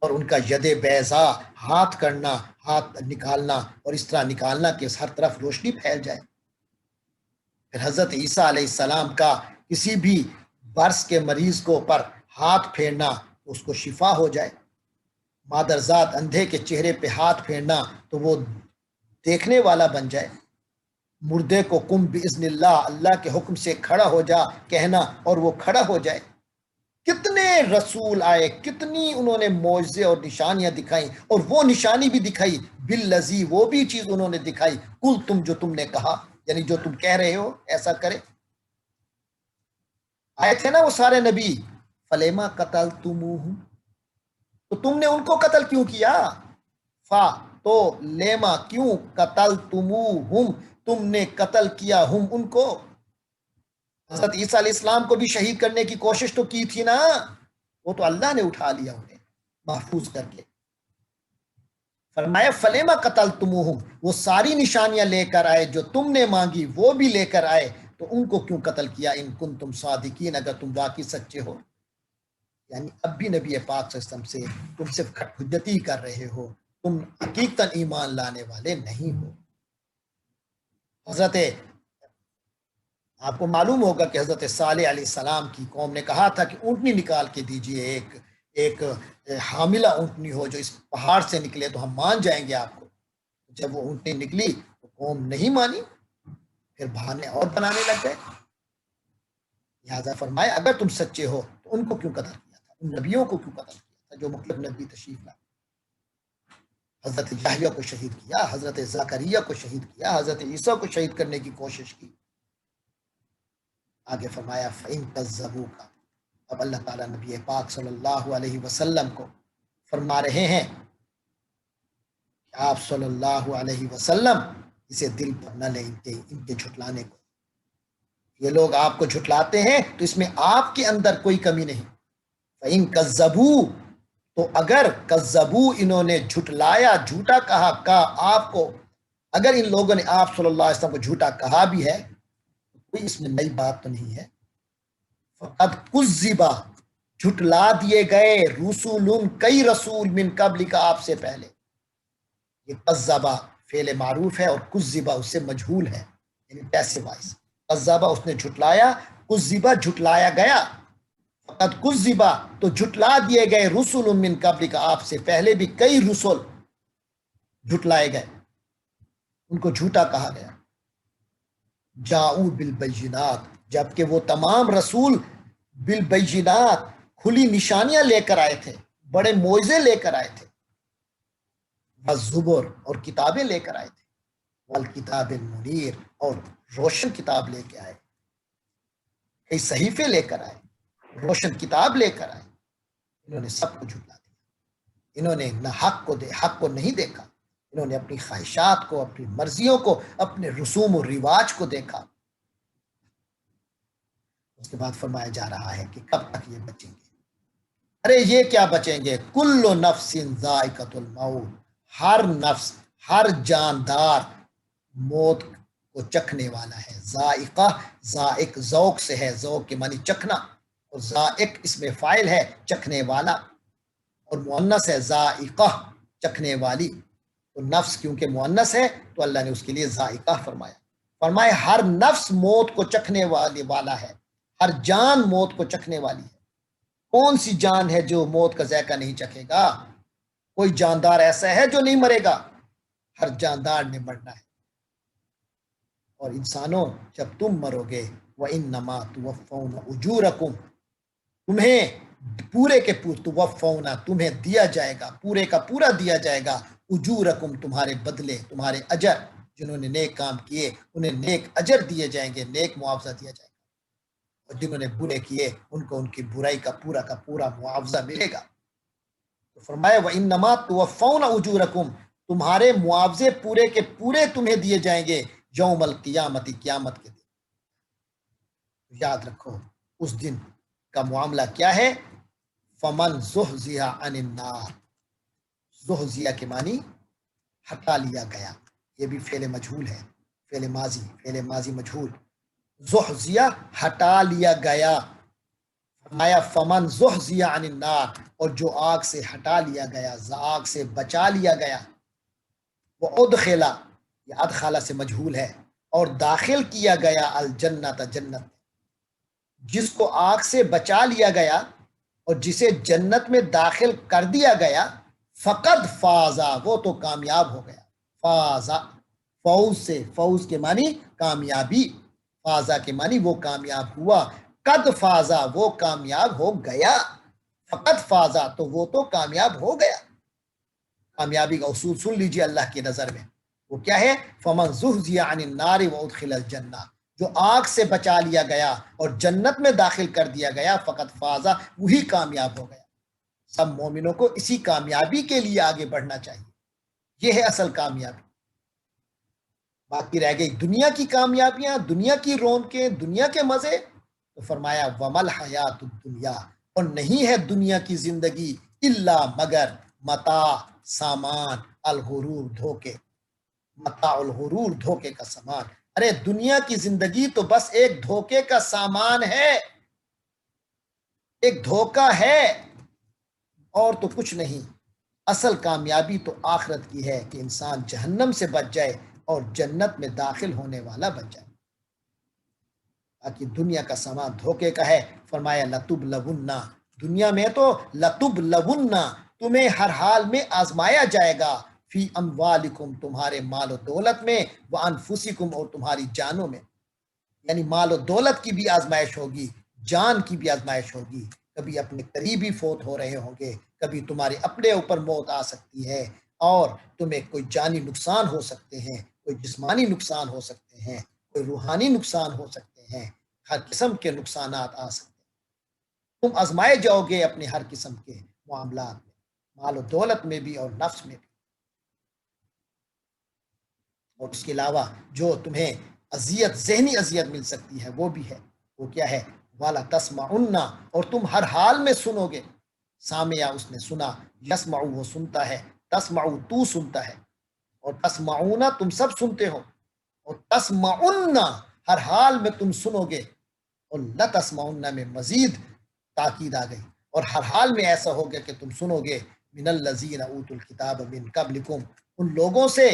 اور ان کا ید بیضا، ہاتھ کرنا، ہاتھ نکالنا، اور اس طرح نکالنا کہ ہر طرف روشنی پھیل جائے۔ پھر حضرت عیسیٰ علیہ السلام کا کسی بھی برس کے مریض کو پر ہاتھ پھیرنا تو اس کو شفا ہو جائے، مادرزاد اندھے کے چہرے پہ ہاتھ پھیرنا تو وہ دیکھنے والا بن جائے، مردے کو قم باذن اللہ، اللہ کے حکم سے کھڑا ہو جا کہنا اور وہ کھڑا ہو جائے۔ کتنے رسول آئے، کتنی انہوں نے معجزے اور نشانیاں دکھائیں، اور وہ نشانی بھی دکھائی، بالذی، وہ بھی چیز انہوں نے دکھائی، کل تم، جو تم نے کہا، یعنی جو تم کہہ رہے ہو ایسا کرے۔ آئے تھے نا وہ سارے نبی، فلیما قتلتموہم، تو تم نے ان کو قتل کیوں کیا، فا، تو، لیما، کیوں، قتلتموہم، تم نے قتل کیا، ہم، ان کو، حضرت عیسیٰ علیہ السلام کو بھی شہید کرنے کی کوشش تو کی تھی نا، وہ تو اللہ نے اٹھا لیا انہیں محفوظ کر کے۔ فرمایا فلیما قتلتموہم، وہ ساری نشانیاں لے کر آئے جو تم نے مانگی، وہ بھی لے کر آئے، تو ان کو کیوں قتل کیا، ان کنتم صادقین، اگر تم واقعی سچے ہو۔ یعنی اب بھی نبی پاک صلی اللہ علیہ وسلم سے تم صرف کھٹ حجتی کر رہے ہو، تم حقیقتاً ایمان لانے والے نہیں ہو۔ حضرت، آپ کو معلوم ہوگا کہ حضرت صالح علیہ السلام کی قوم نے کہا تھا کہ اونٹنی نکال کے دیجئے، ایک حاملہ اونٹنی ہو جو اس پہاڑ سے نکلے تو ہم مان جائیں گے آپ کو۔ جب وہ اونٹنی نکلی تو قوم نہیں مانی، پھر بہانے اور بنانے لگ گئے۔ لہٰذا فرمایا اگر تم سچے ہو تو ان کو کیوں قتل کیا تھا، ان نبیوں کو کیوں قتل کیا تھا جو مختلف نبی تشریف لائے، حضرت یحییٰ کو شہید کیا، حضرت زکریا کو شہید کیا، حضرت عیسیٰ کو شہید کرنے کی کوشش کی۔ آگے فرمایا فَإِن كَذَّبُوكَ، اب اللہ تعالیٰ نبی پاک صلی اللہ علیہ وسلم کو فرما رہے ہیں کہ آپ صلی اللہ علیہ وسلم اسے دل پر نہ لیں، ان کے جھٹلانے کو۔ یہ لوگ آپ کو جھٹلاتے ہیں تو اس میں آپ کے اندر کوئی کمی نہیں۔ فَإِن كَذَّبُوا، تو اگر کذبو، انہوں نے جھٹلایا، جھوٹا کہا آپ کو، اگر ان لوگوں نے آپ صلی اللہ علیہ وسلم کو جھوٹا کہا بھی ہے، کوئی اس میں نئی بات تو نہیں ہے۔ فقد کذبا، جھٹلا دیے گئے، رسول، کئی رسول، من قبل کا، آپ سے پہلے۔ یہ کذبا فعل معروف ہے اور کذبا اس سے مجہول ہے، یعنی پیسے وائز۔ کذبا اس نے جھٹلایا، کذبا جھٹلایا گیا، فقد کذبا تو جھٹلا دیے گئے، رسول من قبل کا، آپ سے پہلے بھی کئی رسول جھٹلائے گئے، ان کو جھوٹا کہا گیا۔ جاؤ بالبینات، جبکہ وہ تمام رسول بالبینات، کھلی نشانیاں لے کر آئے تھے، بڑے معجزے لے کر آئے تھے، والزبر، اور کتابیں لے کر آئے تھے، والکتاب المنیر، اور روشن کتاب لے کے آئے، کئی صحیفے لے کر آئے، روشن کتاب لے کر آئے۔ انہوں نے سب کو جھٹلا دیا، انہوں نے نہ حق کو نہیں دیکھا، انہوں نے اپنی خواہشات کو، اپنی مرضیوں کو، اپنے رسوم و رواج کو دیکھا۔ اس کے بعد فرمایا جا رہا ہے کہ کب تک یہ بچیں گے؟ ارے یہ کیا بچیں گے، کل نفس ذائقۃ الموت، ہر نفس، ہر جاندار موت کو چکھنے والا ہے. ذائقہ، ذائق ذوق سے ہے، ذوق کے معنی چکھنا، اور ذائق اس میں فاعل ہے چکھنے والا، اور مؤنث ہے ذائقہ چکھنے والی. تو نفس کیونکہ مؤنث ہے تو اللہ نے اس کے لیے ذائقہ فرمایا. فرمائے ہر نفس موت کو چکھنے والا ہے، ہر جان موت کو چکھنے والی ہے. کون سی جان ہے جو موت کا ذائقہ نہیں چکھے گا؟ کوئی جاندار ایسا ہے جو نہیں مرے گا؟ ہر جاندار نے مرنا ہے. اور انسانوں جب تم مرو گے وَإِنَّمَا تُوَفَّوْنَ أُجُورَكُمْ، تمہیں پورے کے پورے توفونا تمہیں دیا جائے گا، پورے کا پورا دیا جائے گا، اجورکم تمہارے بدلے، تمہارے اجر. جنہوں نے نیک کام کیے انہیں نیک اجر دیے جائیں گے، نیک معاوضہ دیا جائے گا، اور جنہوں نے برے کیے ان کو ان کی برائی کا پورا معاوضہ ملے گا. تو فرمایا وَإِنَّمَا تُوَفَّوْنَ أُجُورَكُمْ، تمہارے معاوضے پورے کے پورے تمہیں دیے جائیں گے یوم القیامت، قیامت کے دن. یاد رکھو اس دن کا معاملہ کیا ہے. فمن زحزح عن النار، زحزیہ کے معنی ہٹا لیا گیا، یہ بھی فعل مجہول ہے، فعل ماضی مجہول. زحزیہ ہٹا لیا گیا. فرمایا فمن زحزح عن النار، اور جو آگ سے ہٹا لیا گیا، آگ سے بچا لیا گیا. وہ ادخلا، یہ ادخلا سے مجہول ہے، اور داخل کیا گیا الجنت، جنت. جس کو آگ سے بچا لیا گیا اور جسے جنت میں داخل کر دیا گیا، فقد فازا، وہ تو کامیاب ہو گیا. فازا فوز سے، فوز کے معنی کامیابی، فازا کے معنی وہ کامیاب ہوا. قد فازا وہ کامیاب ہو گیا، فقد فازا تو وہ تو کامیاب ہو گیا. کامیابی کا اصول سن لیجئے اللہ کی نظر میں، وہ کیا ہے. فمن زحزح عن النار وادخل الجنہ، جو آگ سے بچا لیا گیا اور جنت میں داخل کر دیا گیا، فقط فازا وہی کامیاب ہو گیا. سب مومنوں کو اسی کامیابی کے لیے آگے بڑھنا چاہیے، یہ ہے اصل کامیابی. باقی رہ گئی دنیا کی کامیابیاں، دنیا کی رونقیں، دنیا کے مزے. تو فرمایا ومل حیات الدنیا، اور نہیں ہے دنیا کی زندگی الا مگر متاع، سامان، الغرور دھوکے، متاع الغرور دھوکے کا سامان. ارے دنیا کی زندگی تو بس ایک دھوکے کا سامان ہے، ایک دھوکہ ہے اور تو کچھ نہیں. اصل کامیابی تو آخرت کی ہے کہ انسان جہنم سے بچ جائے اور جنت میں داخل ہونے والا بن جائے. باقی دنیا کا سامان دھوکے کا ہے. فرمایا لتبلون، دنیا میں تو لتبلون، تمہیں ہر حال میں آزمایا جائے گا، فی اموالکم تمہارے مال و دولت میں، وانفسکم اور تمہاری جانوں میں. یعنی مال و دولت کی بھی آزمائش ہوگی، جان کی بھی آزمائش ہوگی. کبھی اپنے قریبی فوت ہو رہے ہوں گے، کبھی تمہارے اپنے اوپر موت آ سکتی ہے، اور تمہیں کوئی جانی نقصان ہو سکتے ہیں، کوئی جسمانی نقصان ہو سکتے ہیں، کوئی روحانی نقصان ہو سکتے ہیں، ہر قسم کے نقصانات آ سکتے ہیں. تم آزمائے جاؤ گے اپنے ہر قسم کے معاملات میں، مال و دولت میں بھی اور نفس میں بھی. اور اس کے علاوہ جو تمہیں اذیت، ذہنی اذیت مل سکتی ہے وہ بھی ہے. وہ کیا ہے. والا تسمعن، اور تم ہر حال میں سنو گے. سامعہ اس نے سنا، یسمع وہ سنتا ہے، تسمع تو سنتا ہے، اور تسمعون تم سب سنتے ہو، اور تسمعن ہر حال میں تم سنو گے. اور لتسمعن میں مزید تاکید آ گئی، اور ہر حال میں ایسا ہوگا کہ تم سنو گے. من الذین اوتوا الکتاب من قبلکم، ان لوگوں سے،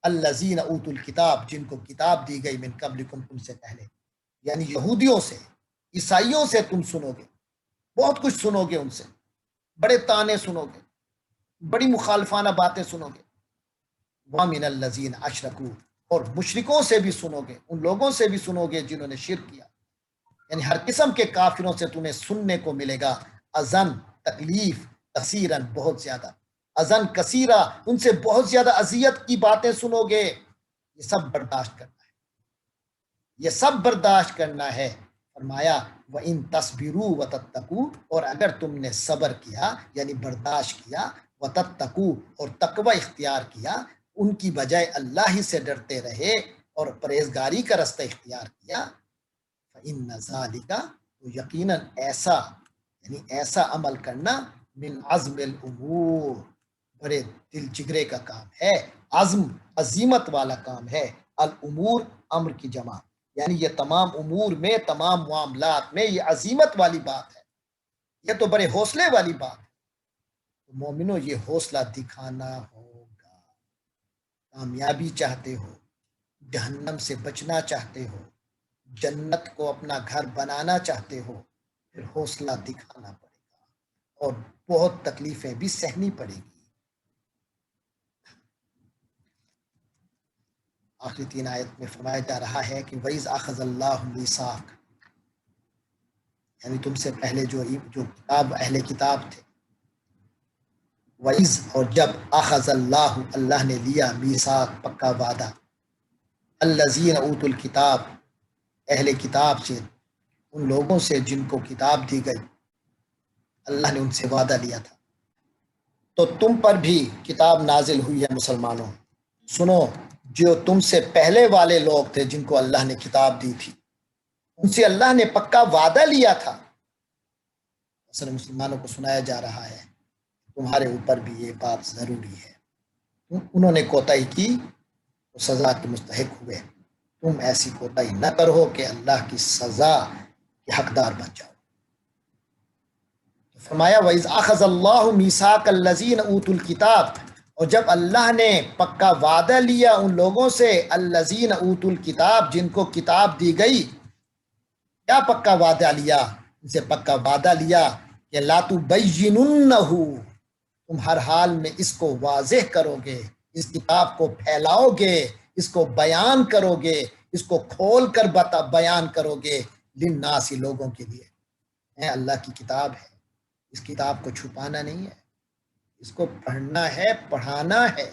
الذین اوتوا الکتاب جن کو کتاب دی گئی، من قبلکم تم سے پہلے، یعنی یہودیوں سے، عیسائیوں سے تم سنو گے. بہت کچھ سنو گے ان سے، بڑے تانے سنو گے، بڑی مخالفانہ باتیں سنو گے. وَمِنَ الَّذِينَ أَشْرَكُوا، اور مشرکوں سے بھی سنو گے، ان لوگوں سے بھی سنو گے جنہوں نے شرک کیا. یعنی ہر قسم کے کافروں سے تمہیں سننے کو ملے گا. اذن تکلیف، کثیرن بہت زیادہ، اذن کثیرہ ان سے بہت زیادہ اذیت کی باتیں سنو گے. یہ سب برداشت کرنا ہے، یہ سب برداشت کرنا ہے. فرمایا وَإِن تَصْبِرُوا وَتَتَّقُوا، اور اگر تم نے صبر کیا یعنی برداشت کیا، وَتَتَّقُوا اور تقوی اختیار کیا، ان کی بجائے اللہ ہی سے ڈرتے رہے اور پرہیزگاری کا رستہ اختیار کیا، فَإِنَّ ذَلِكَ، تو یقیناً ایسا، یعنی ایسا عمل کرنا، من عزم الامور، بڑے دل جگرے کا کام ہے، عزم عزیمت والا کام ہے. الامور امر کی جمع، یعنی یہ تمام امور میں، تمام معاملات میں یہ عظیمت والی بات ہے، یہ تو بڑے حوصلے والی بات ہے۔ تو مومنو یہ حوصلہ دکھانا ہوگا۔ کامیابی چاہتے ہو، جہنم سے بچنا چاہتے ہو، جنت کو اپنا گھر بنانا چاہتے ہو، پھر حوصلہ دکھانا پڑے گا اور بہت تکلیفیں بھی سہنی پڑے گی۔ آخری 3 آیت میں فرمایا جا رہا ہے کہ وَإِذْ أَخَذَ اللَّهُ مِيثَاقَ، یعنی تم سے پہلے جو کتاب اہل کتاب تھے، وَإِذْ اور جب أَخَذَ اللَّهُ اللہ نے لیا، میثاق پکا وعدہ، الَّذِينَ أُوتُوا الْكِتاب اہل کتاب سے، ان لوگوں سے جن کو کتاب دی گئی، اللہ نے ان سے وعدہ لیا تھا۔ تو تم پر بھی کتاب نازل ہوئی ہے مسلمانوں، سنو جو تم سے پہلے والے لوگ تھے جن کو اللہ نے کتاب دی تھی، ان سے اللہ نے پکا وعدہ لیا تھا۔ اصل مسلمانوں کو سنایا جا رہا ہے تمہارے اوپر بھی یہ بات ضروری ہے، انہوں نے کوتاہی کی تو سزا کے مستحق ہوئے، تم ایسی کوتاہی نہ کرو کہ اللہ کی سزا کے حقدار بن جاؤ۔ فرمایا وَإِذْ أَخَذَ اللَّهُ مِيثَاقَ الَّذِينَ أُوتُوا الْكِتَابَ، اور جب اللہ نے پکا وعدہ لیا ان لوگوں سے، الَّذِينَ أُوتُوا الْكِتَابَ جن کو کتاب دی گئی، کیا پکا وعدہ لیا؟ ان سے پکا وعدہ لیا کہ لَا تُبَيِّنُنَّهُ، تم ہر حال میں اس کو واضح کرو گے، اس کتاب کو پھیلاؤ گے، اس کو بیان کرو گے، اس کو کھول کر بیان کرو گے، للناس لوگوں کے لیے۔ اللہ کی کتاب ہے، اس کتاب کو چھپانا نہیں ہے، اس کو پڑھنا ہے، پڑھانا ہے،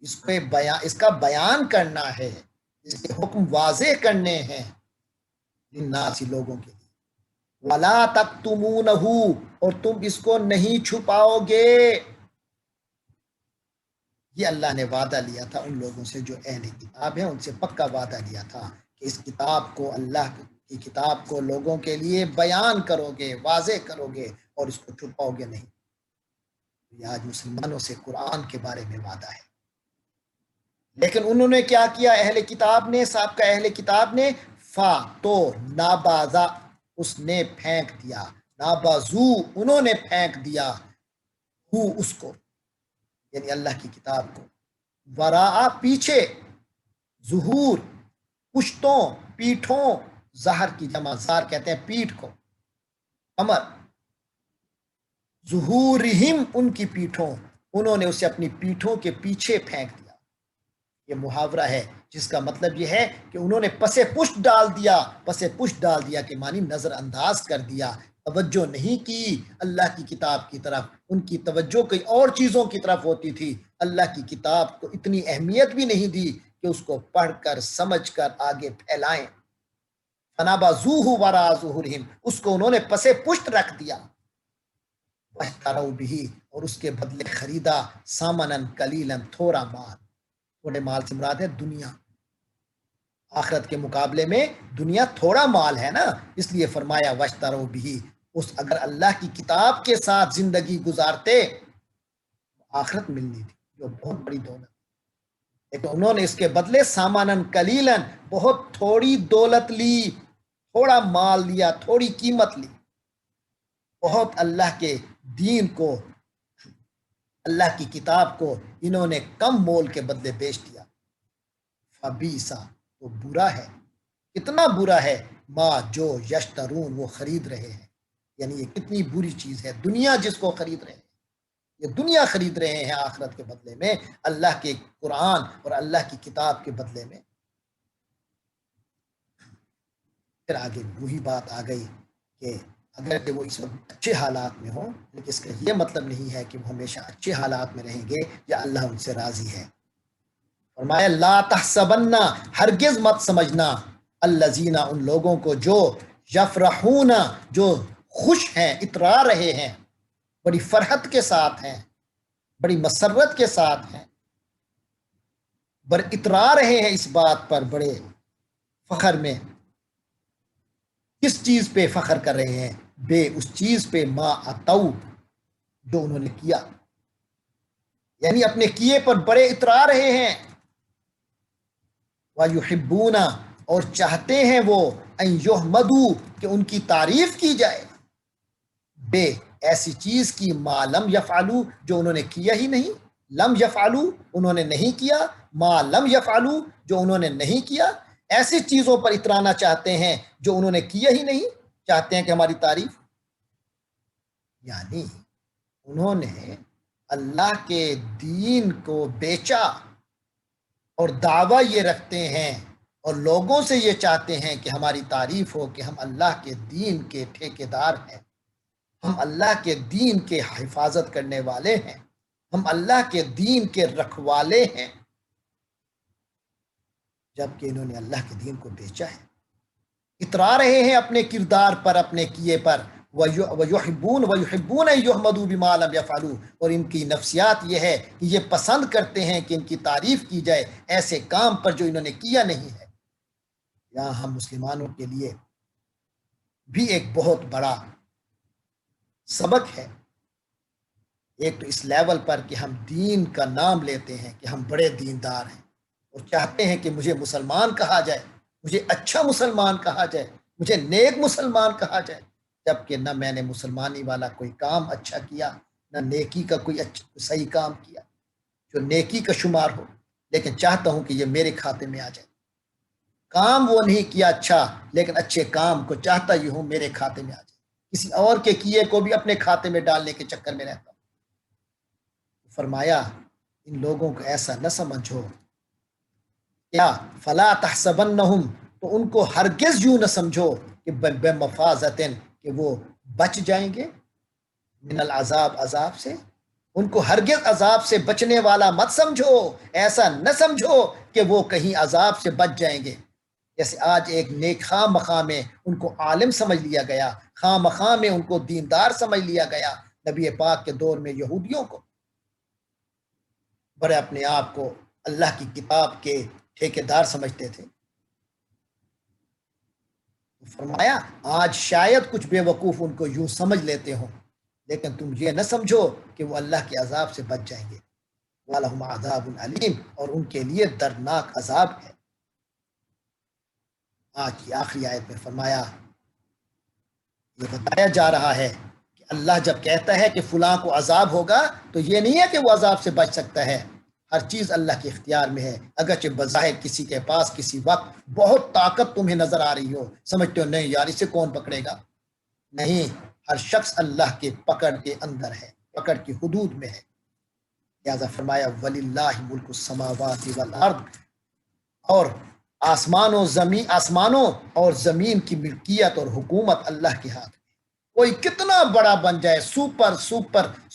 اس کا بیان کرنا ہے، اس کے حکم واضح کرنے ہیں، للناس لوگوں کے لیے۔ وَلَا تَكْتُمُونَهُ، اور تم اس کو نہیں چھپاؤ گے۔ یہ اللہ نے وعدہ لیا تھا ان لوگوں سے جو اہل کتاب ہیں، ان سے پکا وعدہ لیا تھا کہ اس کتاب کو، اللہ کی کتاب کو لوگوں کے لیے بیان کرو گے، واضح کرو گے اور اس کو چھپاؤ گے نہیں۔ یہ آج مسلمانوں سے قرآن کے بارے میں وعدہ ہے، لیکن انہوں نے کیا کیا؟ اہل کتاب نے، سابقہ اہل کتاب نے، تو نابازا، اس نے پھینک دیا، نابازو انہوں نے پھینک دیا، اس کو یعنی اللہ کی کتاب کو، وراء پیچھے، ظہور پشتوں، پیٹھوں، ظہر کی جمع زار کہتے ہیں پیٹھ کو، کمر، ظہورہم ان کی پیٹھوں، انہوں نے اسے اپنی پیٹھوں کے پیچھے پھینک دیا۔ یہ محاورہ ہے جس کا مطلب یہ ہے کہ انہوں نے پس پشت ڈال دیا، پس پشت ڈال دیا کہ معنی نظر انداز کر دیا، توجہ نہیں کی اللہ کی کتاب کی طرف، ان کی توجہ کئی اور چیزوں کی طرف ہوتی تھی، اللہ کی کتاب کو اتنی اہمیت بھی نہیں دی کہ اس کو پڑھ کر سمجھ کر آگے پھیلائیں۔ فَنَبَذُوهُ وَرَاءَ ظُهُورِهِمْ، اس کو انہوں نے پس پشت رکھ دیا، وَاشْتَرَوْا بِهِ، اور اس کے بدلے خریدا، ثَمَنًا قَلِيلًا، تھوڑا مال، تھوڑے مال سے مراد ہے دنیا، آخرت کے مقابلے میں دنیا تھوڑا مال ہے نا، اس لیے فرمایا وَاشْتَرَوْا بِهِ، اگر اللہ کی کتاب کے ساتھ زندگی گزارتے آخرت ملنی تھی جو بہت بڑی دولت، لیکن انہوں نے اس کے بدلے سامانن قلیلاً، بہت تھوڑی دولت لی، تھوڑا مال لیا، تھوڑی قیمت لی، بہت اللہ کے دین کو، اللہ کی کتاب کو انہوں نے کم مول کے بدلے بیچ دیا۔ فبیسا، تو برا ہے، کتنا برا ہے، ما جو یشترون، وہ خرید رہے ہیں، یعنی یہ کتنی بری چیز ہے، دنیا جس کو خرید رہے ہیں، یہ دنیا خرید رہے ہیں آخرت کے بدلے میں، اللہ کے قرآن اور اللہ کی کتاب کے بدلے میں۔ پھر آگے وہی بات آ گئی کہ اگر کہ وہ اس وقت اچھے حالات میں ہوں، لیکن اس کا یہ مطلب نہیں ہے کہ وہ ہمیشہ اچھے حالات میں رہیں گے یا اللہ ان سے راضی ہے۔ فرمایا لا تحسبن، ہرگز مت سمجھنا، الذین، ان لوگوں کو جو، یفرحون، جو خوش ہیں، اترا رہے ہیں، بڑی فرحت کے ساتھ ہیں، بڑی مسرت کے ساتھ ہیں، اترا رہے ہیں اس بات پر، بڑے فخر میں، کس چیز پہ فخر کر رہے ہیں؟ بے اس چیز پہ، ما اتو، جو انہوں نے کیا، یعنی اپنے کیے پر بڑے اترا رہے ہیں، وَيُحِبُّونَ اور چاہتے ہیں وہ ان یحمدوا کہ ان کی تعریف کی جائے بے ایسی چیز کی ما لم یفعلوا جو انہوں نے کیا ہی نہیں، لم یفعلوا انہوں نے نہیں کیا، ما لم یفعلوا جو انہوں نے نہیں کیا، ایسی چیزوں پر اترانا چاہتے ہیں جو انہوں نے کیا ہی نہیں، چاہتے ہیں کہ ہماری تعریف، یعنی انہوں نے اللہ کے دین کو بیچا اور دعویٰ یہ رکھتے ہیں اور لوگوں سے یہ چاہتے ہیں کہ ہماری تعریف ہو کہ ہم اللہ کے دین کے ٹھیکیدار ہیں، ہم اللہ کے دین کے حفاظت کرنے والے ہیں، ہم اللہ کے دین کے رکھوالے ہیں، جبکہ انہوں نے اللہ کے دین کو بیچا ہے، اترا رہے ہیں اپنے کردار پر، اپنے کیے پر، وَيُحِبُّونَ أَن يُحْمَدُوا بِمَا لَمْ يَفْعَلُوا اور ان کی نفسیات یہ ہے کہ یہ پسند کرتے ہیں کہ ان کی تعریف کی جائے ایسے کام پر جو انہوں نے کیا نہیں ہے۔ یہاں ہم مسلمانوں کے لیے بھی ایک بہت بڑا سبق ہے، ایک تو اس لیول پر کہ ہم دین کا نام لیتے ہیں کہ ہم بڑے دیندار ہیں اور چاہتے ہیں کہ مجھے مسلمان کہا جائے، مجھے اچھا مسلمان کہا جائے، مجھے نیک مسلمان کہا جائے، جبکہ نہ میں نے مسلمانی والا کوئی کام اچھا کیا، نہ نیکی کا کوئی صحیح کام کیا جو نیکی کا شمار ہو، لیکن چاہتا ہوں کہ یہ میرے کھاتے میں آ جائے۔ کام وہ نہیں کیا اچھا، لیکن اچھے کام کو چاہتا ہی ہوں میرے کھاتے میں آ جائے، کسی اور کے کیے کو بھی اپنے کھاتے میں ڈالنے کے چکر میں رہتا ہوں۔ فرمایا ان لوگوں کو ایسا نہ سمجھو، کیا فلا تحسبنہم تو ان کو ہرگز یوں نہ سمجھو کہ بے مفازتن کہ وہ بچ جائیں گے، من العذاب عذاب سے، ان کو ہرگز عذاب سے بچنے والا مت سمجھو، ایسا نہ سمجھو کہ وہ کہیں عذاب سے بچ جائیں گے۔ جیسے آج ایک نیک خواہ مخواہ میں ان کو عالم سمجھ لیا گیا، خواہ مخواہ میں ان کو دیندار سمجھ لیا گیا، نبی پاک کے دور میں یہودیوں کو بڑے اپنے آپ کو اللہ کی کتاب کے ٹھیکیدار سمجھتے تھے۔ فرمایا آج شاید کچھ بے وقوف ان کو یوں سمجھ لیتے ہوں، لیکن تم یہ نہ سمجھو کہ وہ اللہ کے عذاب سے بچ جائیں گے۔ وَلَهُمْ عَذَابٌ عَلِيمٌ اور ان کے لیے دردناک عذاب ہے۔ آج کی آخری آیت میں فرمایا یہ بتایا جا رہا ہے کہ اللہ جب کہتا ہے کہ فلاں کو عذاب ہوگا تو یہ نہیں ہے کہ وہ عذاب سے بچ سکتا ہے، ہر چیز اللہ کے اختیار میں ہے، اگرچہ بظاہر کسی کے پاس کسی وقت بہت طاقت تمہیں نظر آ رہی ہو، سمجھتے ہو نہیں یار اسے کون پکڑے گا، نہیں، ہر شخص اللہ کے پکڑ کے اندر ہے، پکڑ کی حدود میں ہے۔ لہذا فرمایا وَلِلَّهِ مُلْكُ السَّمَاوَاتِ وَالْأَرْضِ اور آسمانوں اور زمین کی ملکیت اور حکومت اللہ کے ہاتھ میں، کوئی کتنا بڑا بن جائے،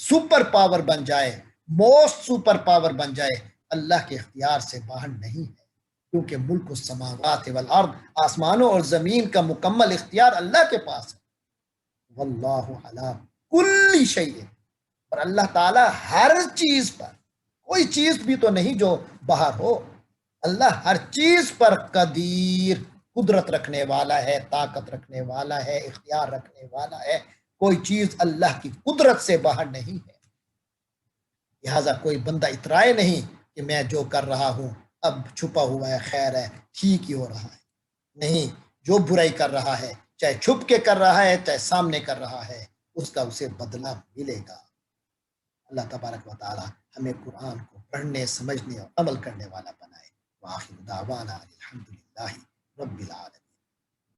سپر پاور بن جائے، موسٹ سپر پاور بن جائے، اللہ کے اختیار سے باہر نہیں ہے، کیونکہ ملک السماوات والارض آسمانوں اور زمین کا مکمل اختیار اللہ کے پاس ہے۔ واللہ علی کل شیء اور اللہ تعالیٰ ہر چیز پر، کوئی چیز بھی تو نہیں جو باہر ہو، اللہ ہر چیز پر قدیر، قدرت رکھنے والا ہے، طاقت رکھنے والا ہے، اختیار رکھنے والا ہے، کوئی چیز اللہ کی قدرت سے باہر نہیں ہے۔ لہٰذا کوئی بندہ اترائے نہیں کہ میں جو کر رہا ہوں اب چھپا ہوا ہے، خیر ہے، ٹھیک ہی ہو رہا ہے، نہیں، جو برائی کر رہا ہے چاہے چھپ کے کر رہا ہے چاہے سامنے کر رہا ہے اس کا اسے بدلہ ملے گا۔ اللہ تبارک و تعالی ہمیں قرآن کو پڑھنے، سمجھنے اور عمل کرنے والا بنائے۔ وآخر دعوانا الحمدللہ رب العالمین۔